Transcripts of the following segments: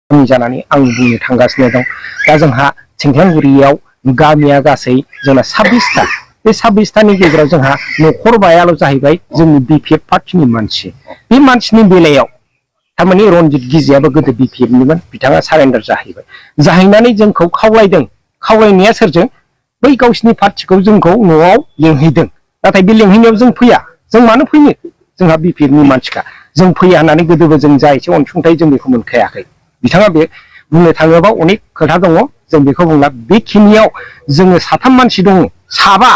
जानानै आं बुंनो थांगासिनो दं। दा जोंहा सिंख्लांगुरियाव गामिया गासै जोंना 26टा। बे 26टानि गेजेराव जोंहा न'खरबायाल' जाहैबाय जोंनि बिपिएफ पार्टिनि मानसि। बे मानसिनि बेलायाव थारमाने रनजित गिजियाबो गोदो बिपिएफनिमोन, बिथाङा सारेन्डार जाहैबाय। जाहैनानै जोंखौ खावलायदों। खावलायनाया सोरजों? बै गावसिनि पार्टिखौ जोंखौ न'आव लेंहैदों। नाथाय बे लेंहैनायाव जों फैया। जों मानो फैनो? जोंहा बिपिएफनि मानसिखा। जों फैया होननानै गोदोबो जों जा एसे अनसुंथाइ जों बेखौ मोनखायाखै। बिथाङा बे बुंनो थाङोबा अनेक खोथा दङ, जों बेखौ बुंला। बेखिनियाव जोङो 3 मानसि दङ, 7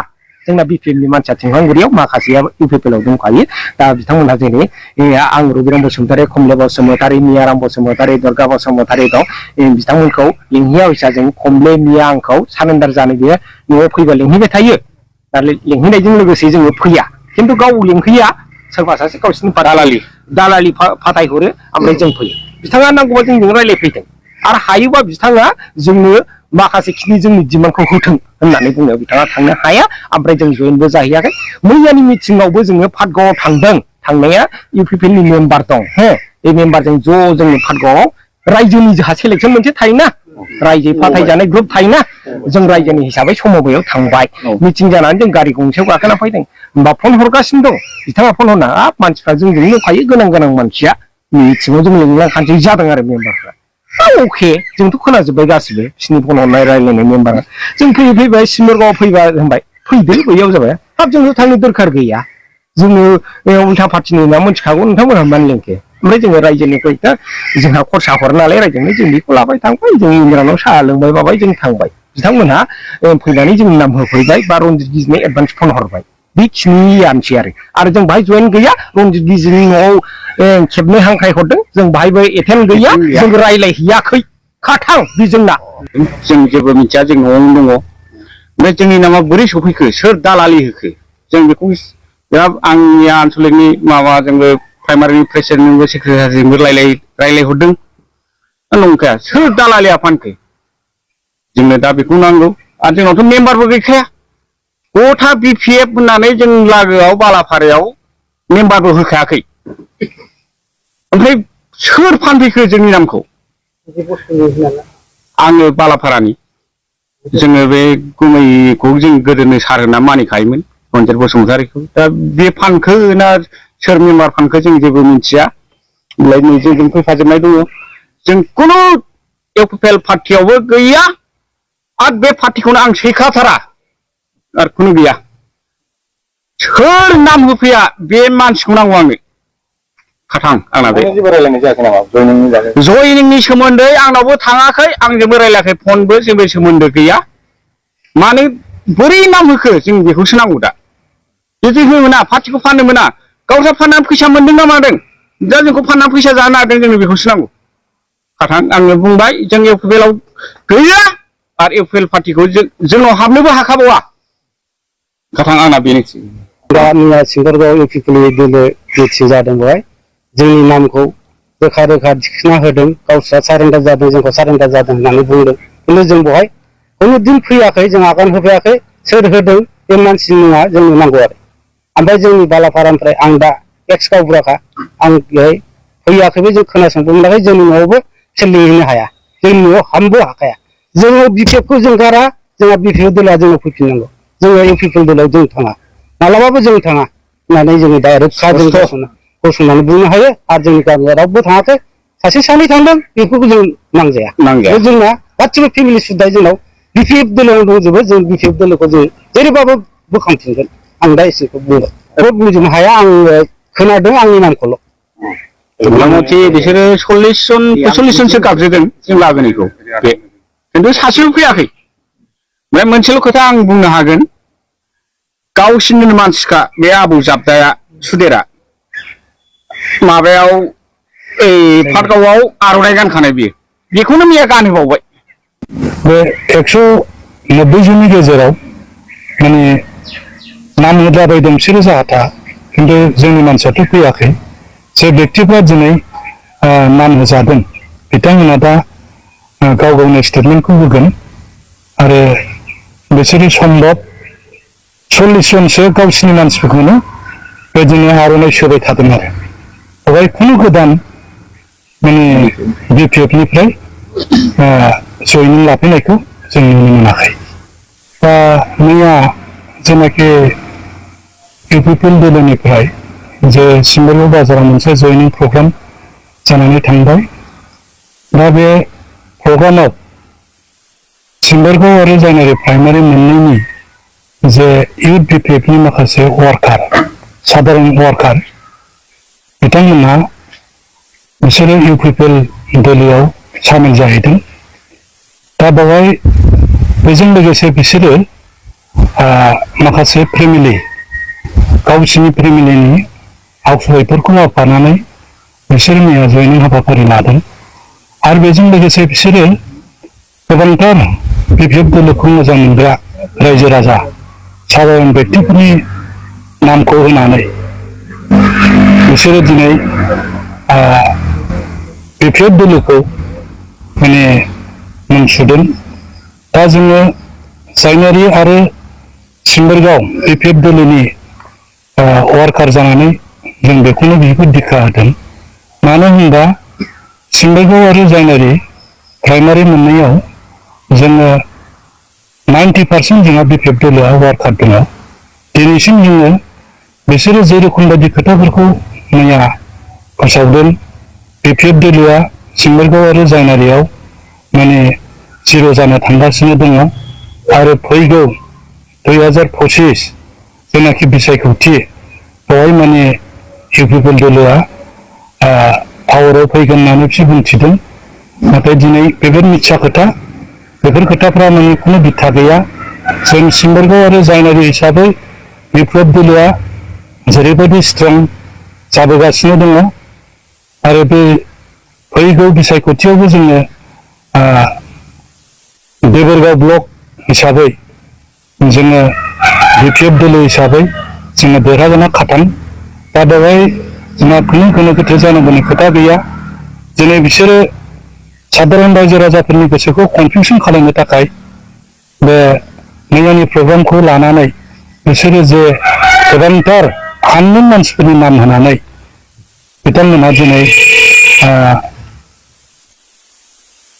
जोंना बिपिएफनि मानसिया सिंख्लांगुरियाव, माखासेया इउपिपिएलआव दंखायो। दा बिथांमोनहा जेरै आं रबिराम बसुमतारी, कमले बसुमतारी, मियाराम बसुमतारी, दुर्गा बसुमतारी दं। बिथांमोनखौ लिंहैया फैसा जों कमले मिया आंखौ सारेन्डार जानो बेयो न'आव फैबा लिंहैबाय थायो। दा लिंहैनायजों लोगोसे जोङो फैया, खिन्थु गाव लिंहैया, सोरबा सासे गावसिनि दालालि फाथायहरो, ओमफ्राय जों फैयो। बिथाङा नांगौबा जोंजों रायज्लायफैथों आरो हायोबा बिथाङा जोंनो माखासे खिनि जोंनि डिमान्डखौ होथों होननानै बुङो। बिथाङा थांनो हाया, ओमफ्राय जों जयेनबो जाहैयाखै। मैयानि मिटिङावबो जोङो पाटगावआव थांदों। थांनाया इउपिपिएलनि मेम्बार दं, बे मेम्बारजों ज' जोंनि पाटगावआव रायजोनि जोंहा सेलेक्सन मोनसे थायोना, रायजो फाथायजानाय ग्रुप थायोना, जों रायजोनि हिसाबै समबायाव थांबाय। मिटिं जानानै जों गारि गंसेयाव गाखोना फैदों। होमबा फन हरगासिनो दं, बिथाङा फन हरना हाब मानसिफ्रा जोंजों दंखायो, गोनां मानसिया मिटिङाव जों लिंलांखानोसै जादों आरो मेम्बारफ्रा। अके, जोंथ' खोनाजोब्बाय गासिबो बिसिनि फन हरनाय रायज्लायनाय मेम्बारा। जों फैबाय सिमरगावआव फैबा होनबाय फैदो, बैयाव जाबाय। हाब जोंथ' थांनो दरखार गैया, जोङो उल्था पार्टिनि होनना मिथिखागौ, नोंथांमोनहा मानो लेंखो? ओमफ्राय जोङो रायजोनिफ्राय जोंहा खरसा हर नालाय रायजोनो, जों बेखौ लाबाय थांबाय। जों इन्द्रानाव साहा लोंबाय माबाय, जों थांबाय। बिथांमोनहा फैनानै जोंनि नाम होफैबाय बा रनजित गिजिनो एडभान्स फन हरबाय। बेखिनियानोसै आरो जों बाहाय जयेन गैया। रनजित गिजिनि न'आव खेबनै हांख्राय हरदों, जों बाहायबो एटेन्ड गैया, जों रायज्लायहैयाखै। खाथां बे जोंना। जों जेबो मिथिया, जों न'आवनो दङ। ओमफ्राय जोंनि नामा बोरै सफैखो, सोर दालालि होखो, जों बेखौ आंनि आनसलिकनि माबाजोंबो प्राइमारि प्रेसिडेन्टजोंबो सेक्रेटारिजोंबो रायज्लायहरदों। नंखाया, सोर दालालिया फानखो? जोंनो दा बेखौ नांगौ। आरो जोंनावथ' मेम्बारबो गैखाया। गथा बिपिएफ होननानै जों लागोआव बालाफारायाव मेम्बारबो होखायाखै। ओमफ्राय सोर फानफैखो जोंनि नामखौ? आङो बालाफारानि। जोङो बे गुमैखौ जों गोदोनो सार होनना मानिखायोमोन, रनजित बसुमतारीखौ। दा बे फानखो ना सोर मेम्बार फानखो जों जेबो मिथिया। ओमफ्राय नै जोंजों फैफाजोबनाय दङ। जों खुनु इउपिपिएल पार्टियावबो गैया, आरो बे पार्टिखौनो आं सैखाथारा, आरो खुनु गैया। सोर नाम होफैया बे मानसिखौ नांगौ आंनो। खाथां आंना बे जयनिंनि सोमोन्दै आंनावबो थाङाखै, आंजोंबो रायलायाखै, फनबो जेबो सोमोन्दो गैया। मानो बोरै नाम होखो जों बेखौसो नांगौ दा। जुदि होना पार्टिखौ फाननो मोना, गावस्रा फाननानै फैसा मोनदों ना मादों? दा जोंखौ फाननानै फैसा जानो हादों, जोंनो बेखौसो नांगौ। खाथां आङो बुंबाय, जों इउपिपिएलआव गैया, आरो इउपिपिएल पार्टिखौ जोंनाव हाबनोबो हाखाबावा। खाथां आंना बेनोसै। दा मैया सिंगरगाव इउपिपिएल दोलो मिटिं जादों, बेवहाय जोंनि नामखौ रोखा दिखोना होदों। गावस्रा सारेन्डार जादों, जोंखौ सारेन्डार जादों होननानै बुंदों। खिन्थु जों बेवहाय खुनु दिन फैयाखै, जों आगान होफैयाखै। सोर होदों बे मानसिनि मुङा जोंनो नांगौ आरो। ओमफ्राय जोंनि बालाफारानिफ्राय आं दा एक्स गावबुराखा, आं बेहाय फैयाखैबो, जों खोनासंनो मोनाखै। जोंनि न'आवबो सोर लिंहैनो हाया, जोंनि न'आव हाबनोबो हाखाया। जोङो बिपिएफखौ जों गारा, जोंहा बिपिएफ दोलोआ जोंनाव फैफिननांगौ। जोङो इउपिपिएल दोलोआव जों थाङा, मालाबाबो जों थाङा होननानै जोङो डाइरेक्ट गसंनानै बुंनो हायो। आरो जोंनि गामिया रावबो थाङाखै, सासे सानै थांदों, बेफोरखौ जों नांजाया। जोंना गासिबो फेमिलि सुद्धा जोंनाव बिपिएफ दोलोआव दंजोबो। जों बिपिएफ दोलोखौ जों जेरैबाबो बोखांफिनगोन। आं दा एसेखौ बुंजोबनो हाया, आं खोनादों आंनि नामखौल'। मथा मथि बिसोरो 40 जन 45 जनसो गाबज्रिदों जों लागोनिखौ, बे खिन्थु सासेबो फैयाखै। ओमफ्राय मोनसेल' खोथा आं बुंनो हागोन, गावसिनिनो मानसिखा बे आबौ जाबदाया सुदेरा, माबायाव पाटगावआव आर'नाइ गानखानाय, बेखौनो मैया गानहोबावबाय। बे 190 जननि गेजेराव माने नाम होद्लाबायदों बिसोरो जाहाथा, खिन्थु जोंनि मानसियाथ' फैयाखै। जे बेक्तिफ्रा दिनै नाम होजादों, बिथांमोना दा गाव गावनि स्टेटमेन्टखौ होगोन। आरो बिसोरो सम्भब 40 जनसो गावसिनि मानसिफोरखौनो बेदिनो आर'नाइ सोबाय थादों। आरो बेवहाय खुनु गोदान माने BPF निफ्राय जयनिं लाफैनायखौ जों नुनो मोनाखै। दा मैया जेनाखि इउपिपिएल दोलोनिफ्राय जे सिम्बोरगाव बाजाराव मोनसे जयनिं प्रग्राम जानानै थांबाय। दा बे प्रग्रामाव सिम्बोरगाव आरो जायनारि प्राइमारि मोननैनि जे इउथ BPF नि माखासे वार्कार साधारन वार्कार बिथांमोनहा बिसोरो इउपिपिएल दोलोआव सामिल जाहैदों। दा बेवहाय बेजों लोगोसे बिसोरो माखासे फेमिलि गावसिनि फेमिलिनि हाउसवाइफफोरखौ लाफानानै बिसोरो मैया जयनिं हाबाफारि लादों। आरो बेजों लोगोसे बिसोरो गोबांथार BPF दोलोखौ मोजां मोनग्रा रायजो राजा साधारन व्यक्तिफोरनि नामखौ होनानै बिसोरो दिनै BPF दोलोखौ माने मुं सुदों। दा जोङो जायनारि आरो सिम्बोरगाव BPF दोलोनि वार्कार जानानै जों बेखौनो बिखौ दिखा होदों। मानो होनबा सिम्बोरगाव आरो जायनारि प्राइमारि मोननैयाव जोङो 90% जोंहा BPF दोलोआ वार्कार दङ। दिनैसिम जोङो बिसोरो जेरोखम बायदि खोथाफोरखौ मैया फोसावदों BPF दोलोआ सिम्बोरगाव आरो जायनारियाव माने जिर' जानो थांगासिनो दङ। आरो फैगौ 2025 जेनाखि बिसायख'थि बेवहाय माने इउपिपिएल दोलोआ पावाराव फैगोन होननानै बिसोर बुंथिदों। नाथाय दिनै बेफोर मिथ्या खोथा, बेफोर खोथाफ्रा माने खुनु बिथा गैया। जों सिम्बोरगाव आरो जायनारि हिसाबै BPF दोलोआ जेरैबायदि स्ट्रं जाबोगासिनो दङ आरो बे फैगौ बिसायख'थियावबो जोङो देबोरगाव ब्लक हिसाबै जोङो BPF दोलो हिसाबै जोङो देरहागोना खाथां। दा बेवहाय जोंहा खुनु गोनो गोथो जानांगौनि खोथा गैया। दिनै बिसोरो साधारन रायजो राजाफोरनि गोसोखौ कनफिउसन खालामनो थाखाय बे मैयानि प्रग्रामखौ लानानै बिसोरो जे गोबांथार आननोन मानसिफोरनि नाम होनानै बिथांमोनहा दिनै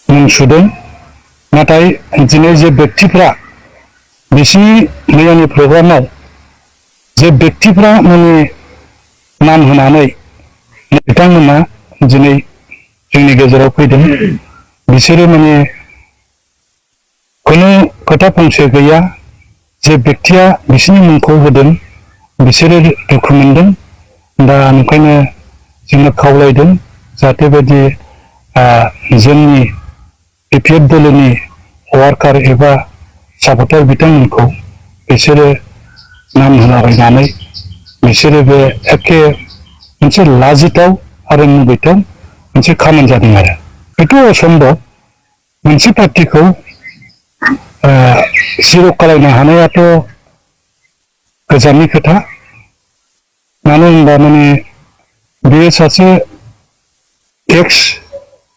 मुं सुदों। नाथाय दिनै जे व्यक्तिफ्रा बिसिनि मैयानि प्रग्रामाव जे व्यक्तिफ्रा माने नाम होनानै बिथांमोना दिनै जोंनि गेजेराव फैदों बिसोरो माने खुनु खोथा फंसे गैया। जे व्यक्तिया बिसिनि मुंखौ होदों बिसोरो दुखु मोनदों। दा ओंखायनो जोङो खावलायदों जाहाथे बायदि जोंनि BPF दोलोनि वार्कार एबा सापर्टार बिथांमोनखौ बिसोरो नाम होलाबायनानै बिसोरो बे एखे मोनसे लाजिथाव आरो मुगैथाव मोनसे खामानि जादों। आरो बेथ' असम्भब मोनसे पार्टिखौ जिर' खालायनो हानायाथ' गोजाननि खोथा। मानो होनबा माने बेयो सासे एक्स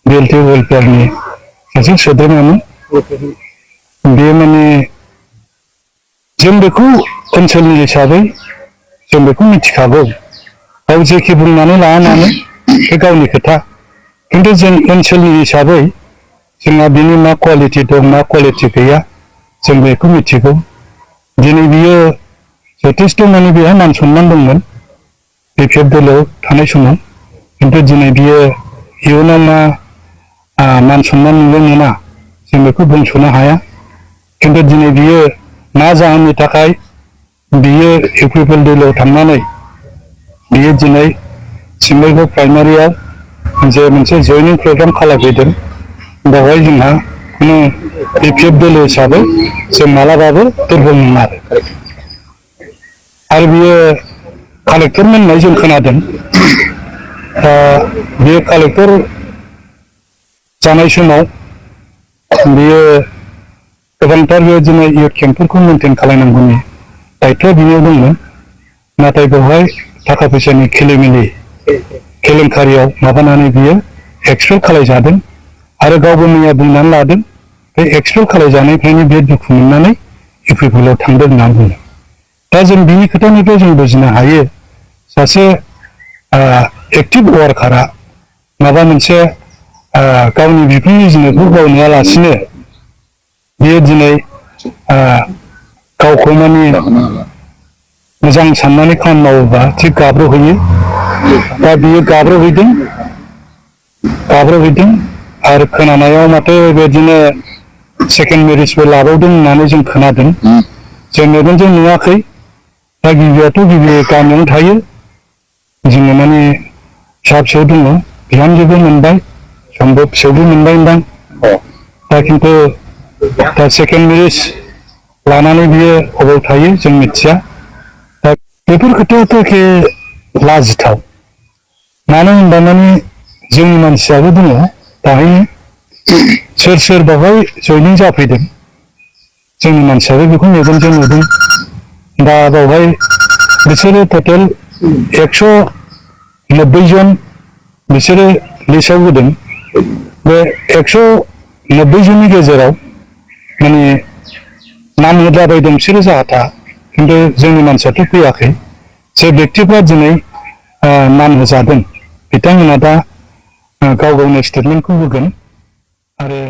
BLT वेलफेयारनि सासे सोद्रोमामोन। बे माने जों बेखौ ओनसोलनि हिसाबै जों बेखौ मिथिखागौ। गाव जेखि बुंनानै लाया मानो बे गावनि खोथा। खिन्थु जों ओनसोलनि हिसाबै जोंहा बिनि मा क्वालिटि दं मा क्वालिटि गैया जों बेखौ मिथिगौ। दिनै बियो जथेस्थ' माने बेहा मान सनमान दंमोन BPF दोलोआव थानाय समाव। खिन्थु दिनै बियो इयुनाव मा मान सनमान मोनगोन मोना जों बेखौ बुंस'नो हाया। खिन्थु दिनै बियो मा जाहोननि थाखाय बियो इउपिपिएल दोलोआव थांनानै बियो दिनै सिम्बोरगाव प्राइमारियाव जे मोनसे जयनिं प्रग्राम खालामफैदों बेवहाय जोंहा खुनु BPF दोलो हिसाबै जों मालाबाबो दुरबल नङा। आरो बियो कालेक्टर मोननाय जों खोनादों। बियो कालेक्टर जानाय समाव बियो गोबांथार बेबायदिनो इयुथ केम्पफोरखौ मेनटेन खालामनांगौनि दायथ'आ बिनियाव दंमोन। नाथाय बेवहाय थाखा फैसानि केलेंकारियाव माबानानै बियो एक्सपेल खालायजादों। आरो गावबो मैया बुंनानै लादों बे एक्सपेल खालायजानायनिफ्रायनो बे दुखु मोननानै इउपिपिएलआव थांदों होननानै बुंदों। दा जों बिनि खोथानिफ्राय जों बुजिनो हायो सासे एक्टिभ वार्कारा माबा मोनसे गावनि बिफांनि जुनारखौ गाव नुवालासिनो बियो दिनै गावखौ माने मोजां साननानै खामानि मावोबा थिग गाब्र'हैयो दा बियो गाब्र'हैदों आरो खोनानायाव माथो बेबायदिनो सेकेन्ड मेरिजबो लाबावदों होननानै जों खोनादों जों मेगनजों नुवाखै दा गिबियावथ' गिबि गामियावनो थायो जोङो माने फिसा फिसौ दङ बिहामजोबो मोनबाय समबो फिसौबो मोनबाय होनदां दा खिन्थु दा सेकेन्ड मेरिज लानानै बियो अबाव थायो जों मिथिया दा बेफोर खोथायाथ' एखे लाजिथाव मानो होनबा माने जोंनि मानसियाबो दङ दाहायनो सोर बावहाय जयनिं जाफैदों जोंनि मानसियाबो बेखौ मेगनजों नुदों दा बावहाय बिसोरो टटेल 190 जन बिसोरो लिस्टआव होदों बे 190 जननि गेजेराव माने नाम होद्लाबायदों बिसोरो जाहाथा खिन्थु जोंनि मानसियाथ' फैयाखै जे बेक्तिफ्रा दिनै नाम होजादों बिथांमोना दा गाव गावनि स्टेटमेन्टखौ होगोन आरो